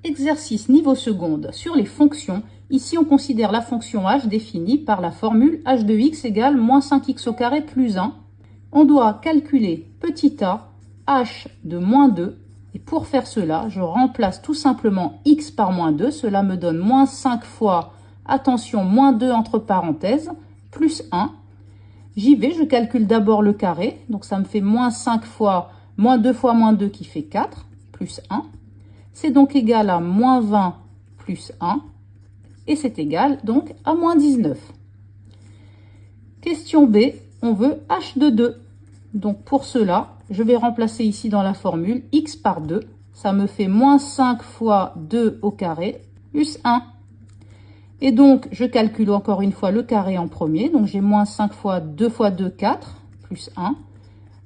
Exercice niveau seconde sur les fonctions. Ici, on considère la fonction h définie par la formule h de x égale moins 5x au carré plus 1. On doit calculer petit a, h de moins 2. Et pour faire cela, je remplace tout simplement x par moins 2. Cela me donne moins 5 fois, attention, moins 2 entre parenthèses, plus 1. J'y vais, je calcule d'abord le carré. Donc ça me fait moins 5 fois, moins 2 fois moins 2 qui fait 4, plus 1. C'est donc égal à moins 20 plus 1. Et c'est égal donc à moins 19. Question B, on veut h de 2. Donc pour cela, je vais remplacer ici dans la formule x par 2. Ça me fait moins 5 fois 2 au carré plus 1. Et donc, je calcule encore une fois le carré en premier. Donc, j'ai moins 5 fois 2 fois 2, 4, plus 1.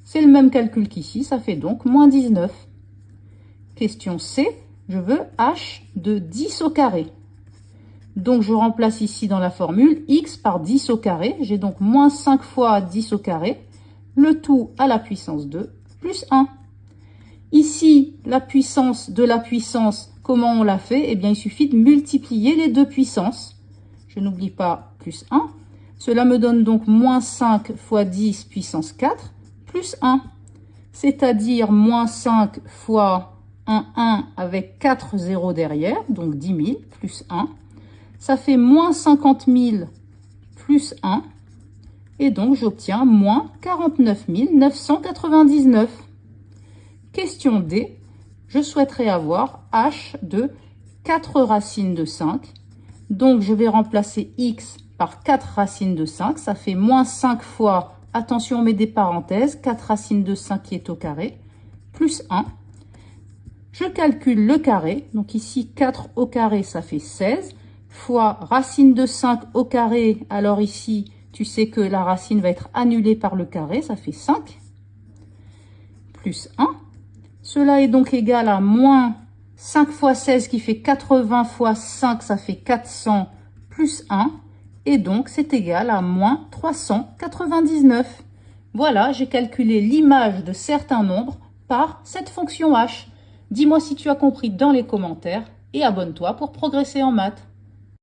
C'est le même calcul qu'ici, ça fait donc moins 19. Question C, je veux h de 10 au carré. Donc, je remplace ici dans la formule x par 10 au carré. J'ai donc moins 5 fois 10 au carré, le tout à la puissance 2, plus 1. Ici, la puissance de la puissance, comment on l'a fait? Eh bien, il suffit de multiplier les deux puissances. Je n'oublie pas plus 1. Cela me donne donc moins 5 fois 10 puissance 4 plus 1. C'est-à-dire moins 5 fois 1 avec 4 zéros derrière, donc 10 000 plus 1. Ça fait moins 50 000 plus 1. Et donc, j'obtiens moins 49 999. Question D, je souhaiterais avoir h de 4 racines de 5. Donc, je vais remplacer x par 4 racines de 5. Ça fait moins 5 fois, attention, on met des parenthèses, 4 racines de 5 qui est au carré, plus 1. Je calcule le carré. Donc ici, 4 au carré, ça fait 16, fois racine de 5 au carré. Alors ici, tu sais que la racine va être annulée par le carré, ça fait 5, plus 1. Cela est donc égal à moins 5 fois 16 qui fait 80 fois 5, ça fait 400 plus 1. Et donc, c'est égal à moins 399. Voilà, j'ai calculé l'image de certains nombres par cette fonction h. Dis-moi si tu as compris dans les commentaires et abonne-toi pour progresser en maths.